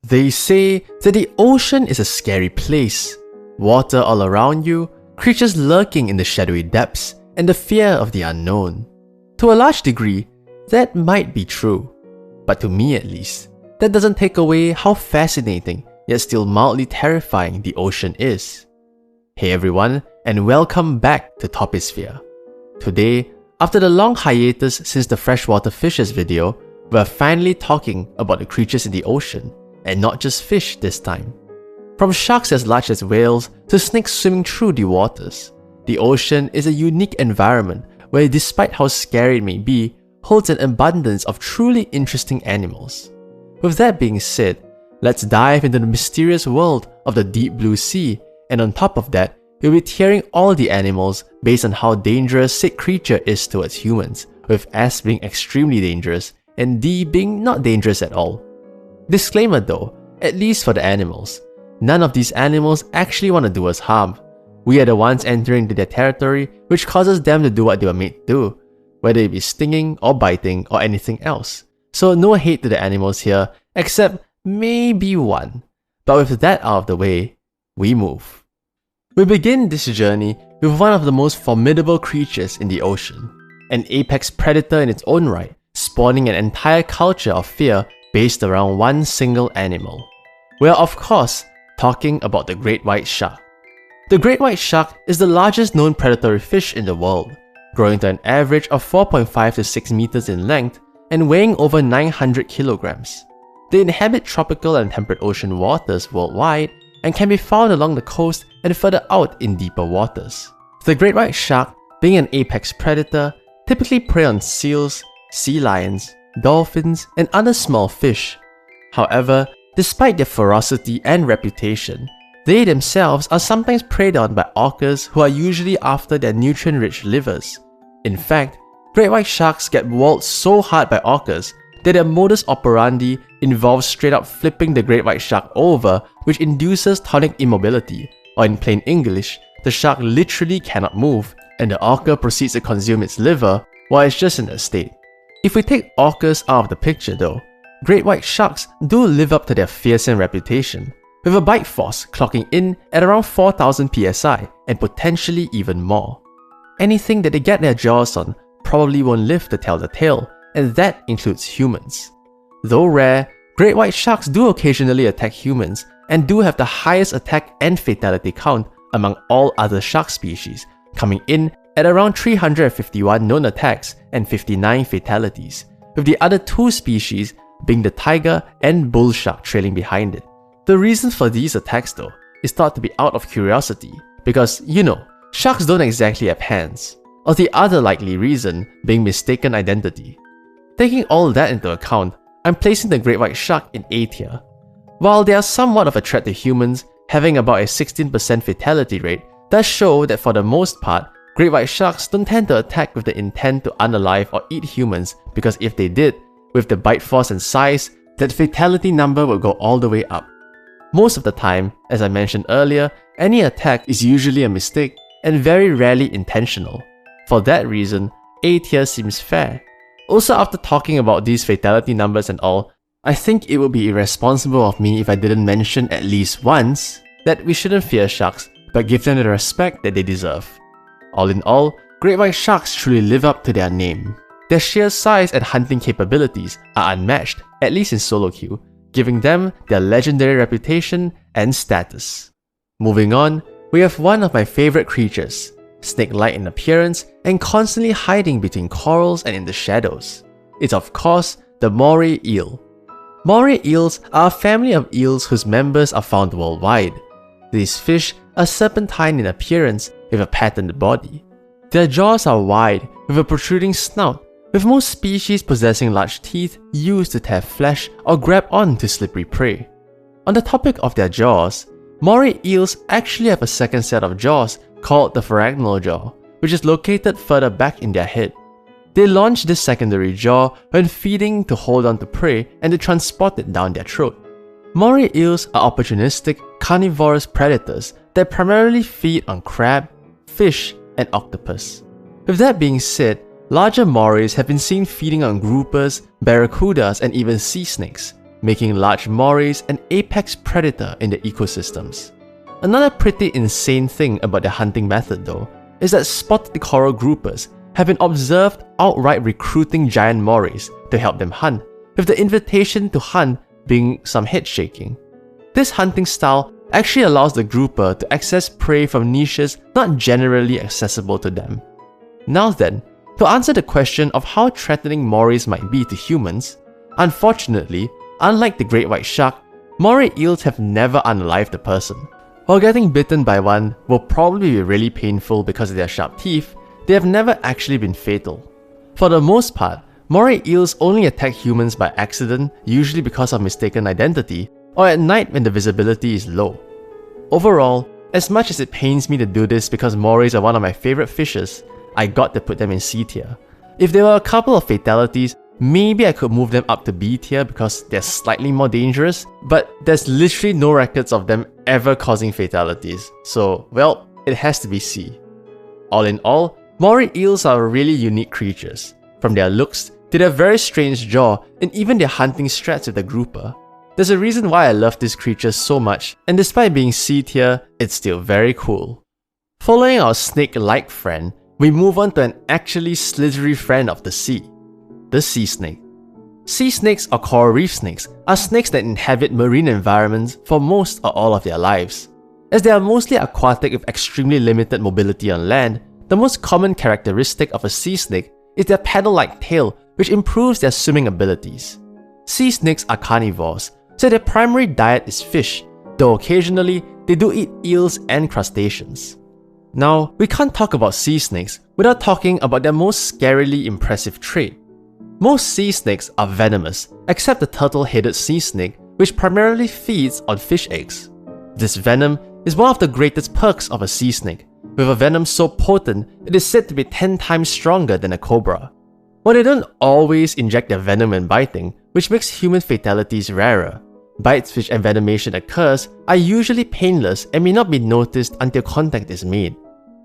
They say that the ocean is a scary place. Water all around you, creatures lurking in the shadowy depths, and the fear of the unknown. To a large degree, that might be true. But to me at least, that doesn't take away how fascinating yet still mildly terrifying the ocean is. Hey everyone, and welcome back to Topisphere. Today, after the long hiatus since the freshwater fishes video, we're finally talking about the creatures in the ocean, and not just fish this time. From sharks as large as whales to snakes swimming through the waters, the ocean is a unique environment where, despite how scary it may be, holds an abundance of truly interesting animals. With that being said, let's dive into the mysterious world of the deep blue sea, and on top of that, we'll be tiering all the animals based on how dangerous said creature is towards humans, with S being extremely dangerous and D being not dangerous at all. Disclaimer though, at least for the animals, none of these animals actually want to do us harm. We are the ones entering into their territory, which causes them to do what they were made to do, whether it be stinging or biting or anything else. So no hate to the animals here, except maybe one. But with that out of the way, we move. We begin this journey with one of the most formidable creatures in the ocean, an apex predator in its own right, spawning an entire culture of fear based around one single animal. We are of course talking about the great white shark. The great white shark is the largest known predatory fish in the world, growing to an average of 4.5 to 6 meters in length and weighing over 900 kilograms. They inhabit tropical and temperate ocean waters worldwide and can be found along the coast and further out in deeper waters. The great white shark, being an apex predator, typically prey on seals, sea lions, dolphins, and other small fish. However, despite their ferocity and reputation, they themselves are sometimes preyed on by orcas who are usually after their nutrient-rich livers. In fact, great white sharks get walled so hard by orcas that their modus operandi involves straight up flipping the great white shark over, which induces tonic immobility, or in plain English, the shark literally cannot move, and the orca proceeds to consume its liver while it's just in that state. If we take orcas out of the picture though, great white sharks do live up to their fearsome reputation, with a bite force clocking in at around 4000 psi and potentially even more. Anything that they get their jaws on probably won't live to tell the tale, and that includes humans. Though rare, great white sharks do occasionally attack humans and do have the highest attack and fatality count among all other shark species, coming in at around 351 known attacks and 59 fatalities, with the other two species being the tiger and bull shark trailing behind it. The reason for these attacks though is thought to be out of curiosity, because sharks don't exactly have hands, or the other likely reason being mistaken identity. Taking all that into account, I'm placing the great white shark in A tier. While they are somewhat of a threat to humans, having about a 16% fatality rate does show that for the most part, great white sharks don't tend to attack with the intent to unalive or eat humans, because if they did, with the bite force and size, that fatality number will go all the way up. Most of the time, as I mentioned earlier, any attack is usually a mistake and very rarely intentional. For that reason, A tier seems fair. Also, after talking about these fatality numbers and all, I think it would be irresponsible of me if I didn't mention at least once that we shouldn't fear sharks, but give them the respect that they deserve. All in all, great white sharks truly live up to their name. Their sheer size and hunting capabilities are unmatched, at least in solo queue, giving them their legendary reputation and status. Moving on, we have one of my favorite creatures, snake-like in appearance and constantly hiding between corals and in the shadows. It's of course the moray eel. Moray eels are a family of eels whose members are found worldwide. These fish are serpentine in appearance with a patterned body. Their jaws are wide with a protruding snout, with most species possessing large teeth used to tear flesh or grab onto slippery prey. On the topic of their jaws, moray eels actually have a second set of jaws called the phalangeal jaw, which is located further back in their head. They launch this secondary jaw when feeding to hold on to prey and to transport it down their throat. Moray eels are opportunistic, carnivorous predators that primarily feed on crab, fish, and octopus. With that being said, larger morays have been seen feeding on groupers, barracudas, and even sea snakes. making large morays an apex predator in the ecosystems. Another pretty insane thing about their hunting method though, is that spotted coral groupers have been observed outright recruiting giant morays to help them hunt, with the invitation to hunt being some head shaking. This hunting style actually allows the grouper to access prey from niches not generally accessible to them. Now then, to answer the question of how threatening morays might be to humans, unfortunately, unlike the great white shark, moray eels have never unalived a person. While getting bitten by one will probably be really painful because of their sharp teeth, they have never actually been fatal. For the most part, moray eels only attack humans by accident, usually because of mistaken identity, or at night when the visibility is low. Overall, as much as it pains me to do this because morays are one of my favorite fishes, I got to put them in C tier. If there were a couple of fatalities, maybe I could move them up to B tier because they're slightly more dangerous, but there's literally no records of them ever causing fatalities, so well, it has to be C. All in all, moray eels are really unique creatures, from their looks to their very strange jaw and even their hunting strats with the grouper. There's a reason why I love these creatures so much, and despite being C tier, it's still very cool. Following our snake-like friend, we move on to an actually slithery friend of the sea, the sea snake. Sea snakes or coral reef snakes are snakes that inhabit marine environments for most or all of their lives. As they are mostly aquatic with extremely limited mobility on land, the most common characteristic of a sea snake is their paddle-like tail, which improves their swimming abilities. Sea snakes are carnivores, so their primary diet is fish, though occasionally they do eat eels and crustaceans. Now, we can't talk about sea snakes without talking about their most scarily impressive trait. Most sea snakes are venomous, except the turtle-headed sea snake, which primarily feeds on fish eggs. This venom is one of the greatest perks of a sea snake, with a venom so potent it is said to be 10 times stronger than a cobra. While they don't always inject their venom when biting, which makes human fatalities rarer, bites which envenomation occurs are usually painless and may not be noticed until contact is made.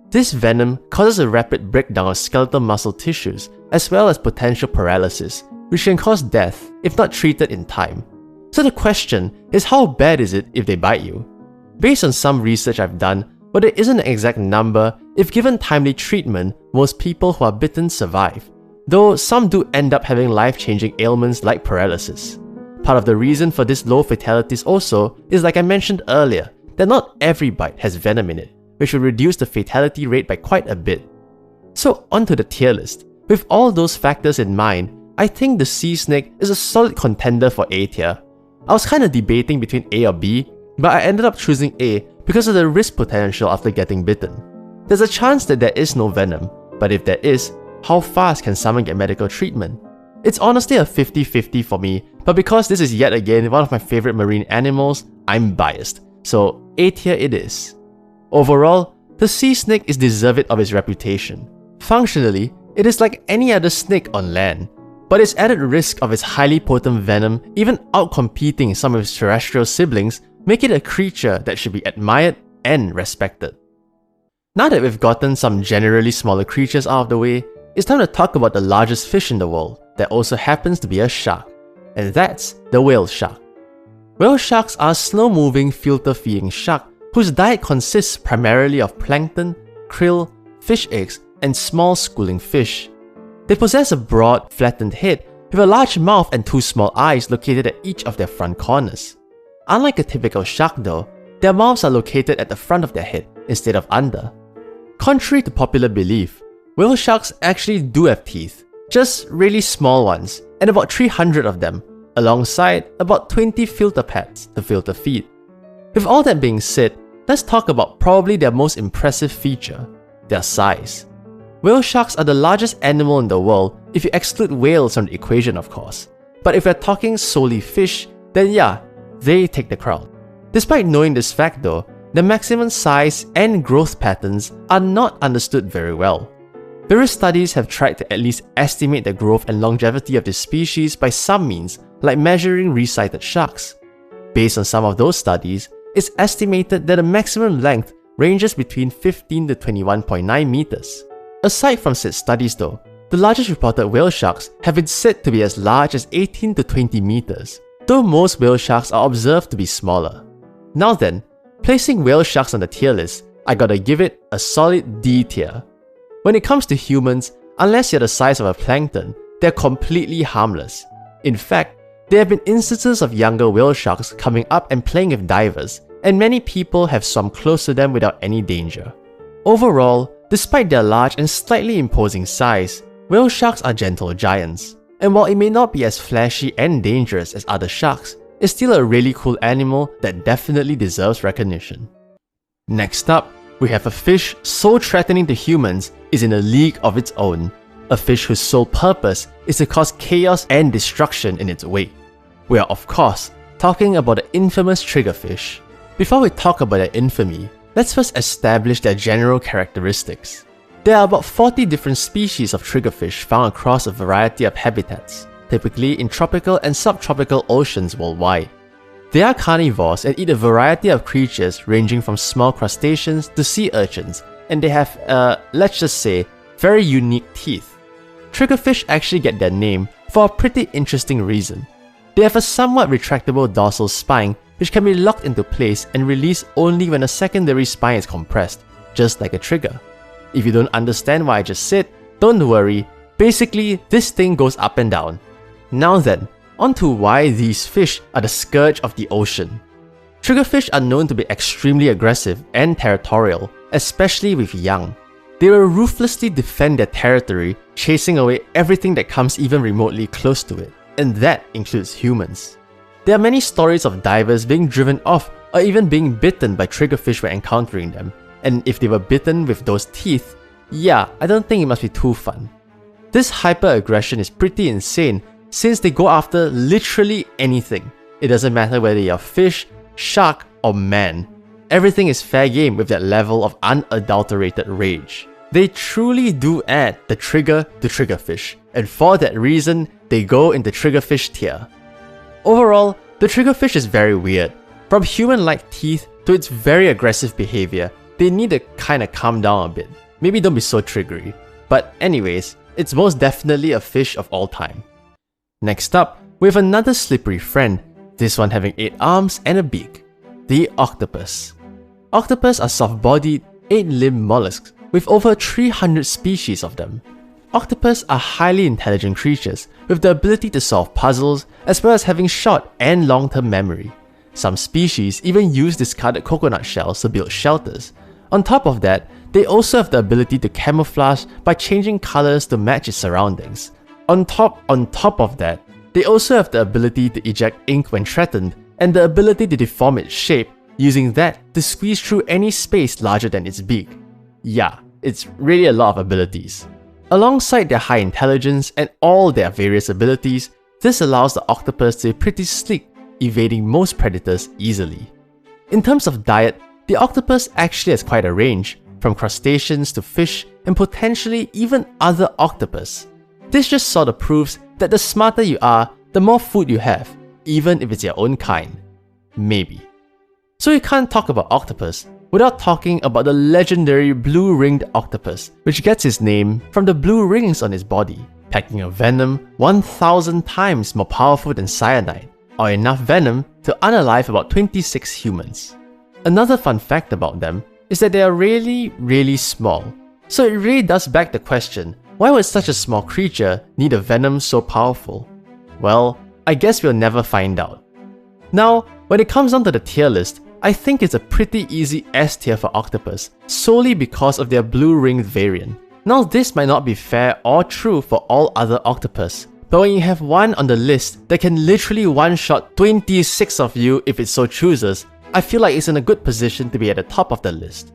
This venom causes a rapid breakdown of skeletal muscle tissues as well as potential paralysis, which can cause death if not treated in time. So the question is, how bad is it if they bite you? Based on some research I've done, while there isn't an exact number, if given timely treatment, most people who are bitten survive, though some do end up having life-changing ailments like paralysis. Part of the reason for this low fatalities also is, like I mentioned earlier, that not every bite has venom in it, which will reduce the fatality rate by quite a bit. So onto the tier list. With all those factors in mind, I think the sea snake is a solid contender for A tier. I was kinda debating between A or B, but I ended up choosing A because of the risk potential after getting bitten. There's a chance that there is no venom, but if there is, how fast can someone get medical treatment? It's honestly a 50-50 for me, but because this is yet again one of my favorite marine animals, I'm biased, so A tier it is. Overall, the sea snake is deserving of its reputation. Functionally, it is like any other snake on land, but its added risk of its highly potent venom even outcompeting some of its terrestrial siblings make it a creature that should be admired and respected. Now that we've gotten some generally smaller creatures out of the way, it's time to talk about the largest fish in the world that also happens to be a shark, and that's the whale shark. Whale sharks are a slow-moving, filter-feeding shark whose diet consists primarily of plankton, krill, fish eggs, and small schooling fish. They possess a broad, flattened head with a large mouth and 2 small eyes located at each of their front corners. Unlike a typical shark though, their mouths are located at the front of their head instead of under. Contrary to popular belief, whale sharks actually do have teeth, just really small ones, and about 300 of them, alongside about 20 filter pads to filter feed. With all that being said, let's talk about probably their most impressive feature, their size. Whale sharks are the largest animal in the world if you exclude whales from the equation of course, but if we're talking solely fish, then yeah, they take the crown. Despite knowing this fact though, the maximum size and growth patterns are not understood very well. Various studies have tried to at least estimate the growth and longevity of this species by some means, like measuring resighted sharks. Based on some of those studies, it's estimated that the maximum length ranges between 15 to 21.9 meters. Aside from said studies though, the largest reported whale sharks have been said to be as large as 18 to 20 meters, though most whale sharks are observed to be smaller. Now then, placing whale sharks on the tier list, I gotta give it a solid D tier. When it comes to humans, unless you're the size of a plankton, they're completely harmless. In fact, there have been instances of younger whale sharks coming up and playing with divers, and many people have swum close to them without any danger. Overall, despite their large and slightly imposing size, whale sharks are gentle giants. And while it may not be as flashy and dangerous as other sharks, it's still a really cool animal that definitely deserves recognition. Next up, we have a fish so threatening to humans is in a league of its own. A fish whose sole purpose is to cause chaos and destruction in its wake. We are of course talking about the infamous triggerfish. Before we talk about their infamy, let's first establish their general characteristics. There are about 40 different species of triggerfish found across a variety of habitats, typically in tropical and subtropical oceans worldwide. They are carnivores and eat a variety of creatures ranging from small crustaceans to sea urchins, and they have, let's just say, very unique teeth. Triggerfish actually get their name for a pretty interesting reason. They have a somewhat retractable dorsal spine which can be locked into place and released only when a secondary spine is compressed, just like a trigger. If you don't understand what I just said, don't worry, basically this thing goes up and down. Now then, on to why these fish are the scourge of the ocean. Triggerfish are known to be extremely aggressive and territorial, especially with young. They will ruthlessly defend their territory, chasing away everything that comes even remotely close to it, and that includes humans. There are many stories of divers being driven off or even being bitten by triggerfish when encountering them, and if they were bitten with those teeth, yeah, I don't think it must be too fun. This hyper-aggression is pretty insane since they go after literally anything. It doesn't matter whether you're fish, shark, or man. Everything is fair game with that level of unadulterated rage. They truly do add the trigger to triggerfish, and for that reason, they go in the triggerfish tier. Overall, the triggerfish is very weird. From human-like teeth to its very aggressive behavior, they need to kinda calm down a bit. Maybe don't be so triggery. But anyways, it's most definitely a fish of all time. Next up, we have another slippery friend, this one having 8 arms and a beak. The octopus. Octopus are soft-bodied, 8-limbed mollusks with over 300 species of them. Octopus are highly intelligent creatures with the ability to solve puzzles as well as having short and long-term memory. Some species even use discarded coconut shells to build shelters. On top of that, they also have the ability to camouflage by changing colors to match its surroundings. On top of that, they also have the ability to eject ink when threatened and the ability to deform its shape, using that to squeeze through any space larger than its beak. Yeah, it's really a lot of abilities. Alongside their high intelligence and all their various abilities, this allows the octopus to be pretty sleek, evading most predators easily. In terms of diet, the octopus actually has quite a range, from crustaceans to fish and potentially even other octopus. This just sort of proves that the smarter you are, the more food you have, even if it's your own kind. Maybe. So you can't talk about octopus without talking about the legendary blue-ringed octopus, which gets its name from the blue rings on its body, packing a venom 1,000 times more powerful than cyanide, or enough venom to unalive about 26 humans. Another fun fact about them is that they are really small. So it really does beg the question, why would such a small creature need a venom so powerful? Well, I guess we'll never find out. Now, when it comes down to the tier list, I think it's a pretty easy S tier for octopus, solely because of their blue-ringed variant. Now this might not be fair or true for all other octopus, but when you have one on the list that can literally one-shot 26 of you if it so chooses, I feel like it's in a good position to be at the top of the list.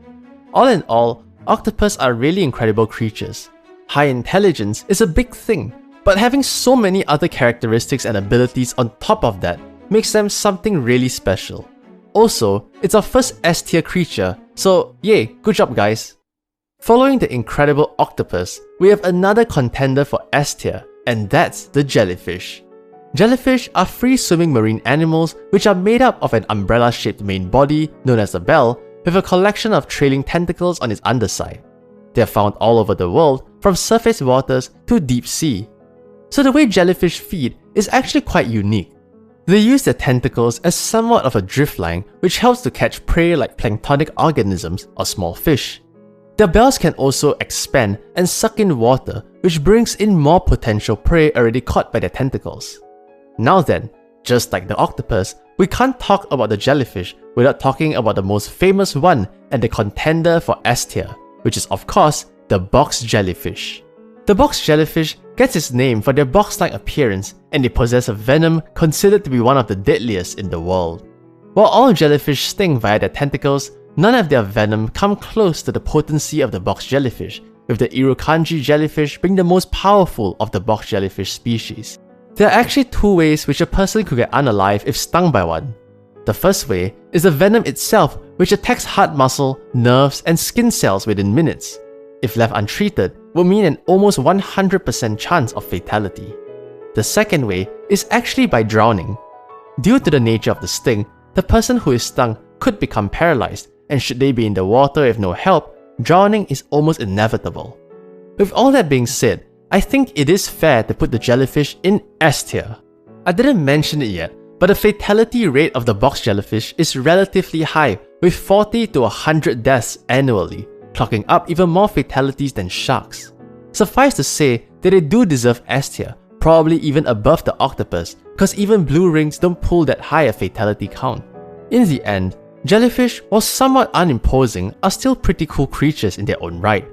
All in all, octopus are really incredible creatures. High intelligence is a big thing, but having so many other characteristics and abilities on top of that makes them something really special. Also, it's our first S tier creature, so yay, good job guys! Following the incredible octopus, we have another contender for S tier, and that's the jellyfish. Jellyfish are free-swimming marine animals which are made up of an umbrella-shaped main body known as a bell with a collection of trailing tentacles on its underside. They are found all over the world, from surface waters to deep sea. So the way jellyfish feed is actually quite unique. They use their tentacles as somewhat of a drift line, which helps to catch prey like planktonic organisms or small fish. Their bells can also expand and suck in water, which brings in more potential prey already caught by their tentacles. Now then, just like the octopus, we can't talk about the jellyfish without talking about the most famous one and the contender for S tier, which is of course the box jellyfish. The box jellyfish gets its name for their box-like appearance, and they possess a venom considered to be one of the deadliest in the world. While all jellyfish sting via their tentacles, none of their venom come close to the potency of the box jellyfish, with the Irukandji jellyfish being the most powerful of the box jellyfish species. There are actually two ways which a person could get unalive if stung by one. The first way is the venom itself, which attacks heart muscle, nerves, and skin cells within minutes. If left untreated, would mean an almost 100% chance of fatality. The second way is actually by drowning. Due to the nature of the sting, the person who is stung could become paralyzed, and should they be in the water with no help, drowning is almost inevitable. With all that being said, I think it is fair to put the jellyfish in S tier. I didn't mention it yet, but the fatality rate of the box jellyfish is relatively high, with 40 to 100 deaths annually, clocking up even more fatalities than sharks. Suffice to say that they do deserve S tier, probably even above the octopus, cause even blue rings don't pull that high a fatality count. In the end, jellyfish, while somewhat unimposing, are still pretty cool creatures in their own right.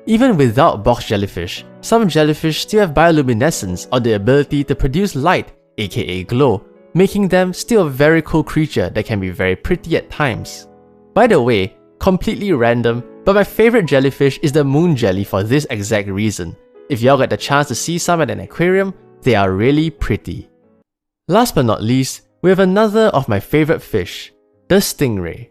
Even without box jellyfish, some jellyfish still have bioluminescence or the ability to produce light, aka glow, making them still a very cool creature that can be very pretty at times. By the way, completely random, but my favorite jellyfish is the moon jelly for this exact reason. If y'all get the chance to see some at an aquarium, they are really pretty. Last but not least, we have another of my favorite fish, the stingray.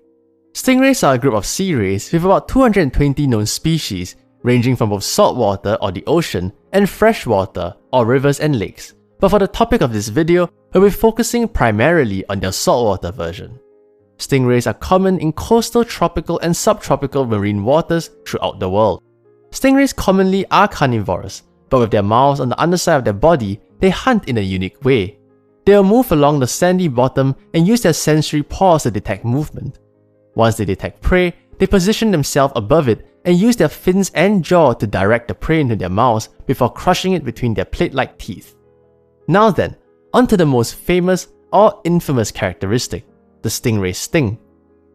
Stingrays are a group of sea rays with about 220 known species, ranging from both saltwater or the ocean and freshwater or rivers and lakes. But for the topic of this video, we'll be focusing primarily on their saltwater version. Stingrays are common in coastal, tropical, and subtropical marine waters throughout the world. Stingrays commonly are carnivorous, but with their mouths on the underside of their body, they hunt in a unique way. They will move along the sandy bottom and use their sensory paws to detect movement. Once they detect prey, they position themselves above it and use their fins and jaw to direct the prey into their mouths before crushing it between their plate-like teeth. Now then, onto the most famous or infamous characteristic, the stingray sting.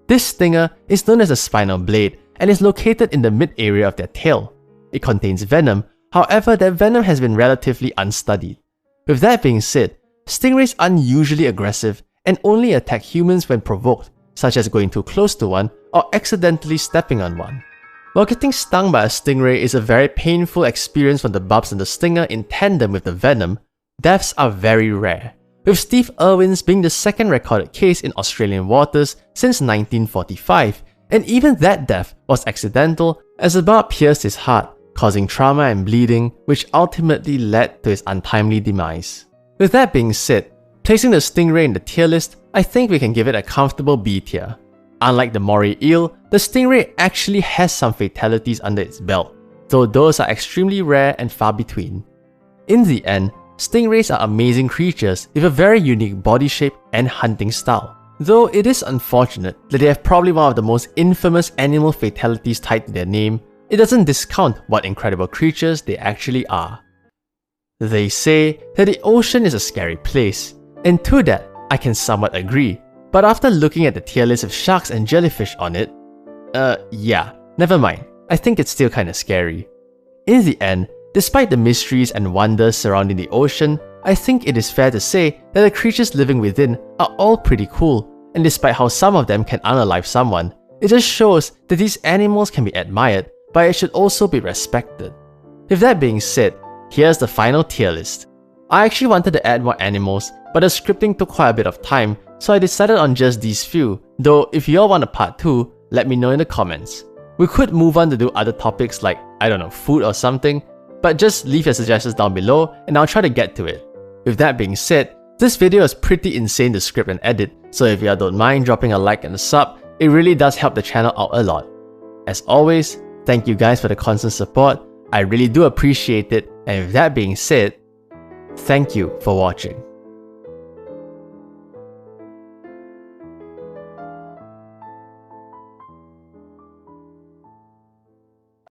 This stinger is known as a spinal blade and is located in the mid-area of their tail. It contains venom, however that venom has been relatively unstudied. With that being said, stingrays are unusually aggressive and only attack humans when provoked, such as going too close to one or accidentally stepping on one. While getting stung by a stingray is a very painful experience from the barbs on the stinger in tandem with the venom, deaths are very rare, with Steve Irwin's being the second recorded case in Australian waters since 1945, and even that death was accidental as a barb pierced his heart, causing trauma and bleeding, which ultimately led to his untimely demise. With that being said, placing the stingray in the tier list, I think we can give it a comfortable B tier. Unlike the moray eel, the stingray actually has some fatalities under its belt, though those are extremely rare and far between. In the end, stingrays are amazing creatures with a very unique body shape and hunting style, though it is unfortunate that they have probably one of the most infamous animal fatalities tied to their name. It doesn't discount what incredible creatures they actually are. They say that the ocean is a scary place, and to that, I can somewhat agree, but after looking at the tier list of sharks and jellyfish on it, yeah, never mind, I think it's still kinda scary. In the end, despite the mysteries and wonders surrounding the ocean, I think it is fair to say that the creatures living within are all pretty cool, and despite how some of them can unalive someone, it just shows that these animals can be admired, but it should also be respected. With that being said, here's the final tier list. I actually wanted to add more animals, but the scripting took quite a bit of time, so I decided on just these few, though if y'all want a part 2, let me know in the comments. We could move on to do other topics like, I don't know, food or something, but just leave your suggestions down below and I'll try to get to it. With that being said, this video is pretty insane to script and edit, so if y'all don't mind dropping a like and a sub, it really does help the channel out a lot. As always, thank you guys for the constant support, I really do appreciate it, and with that being said, thank you for watching.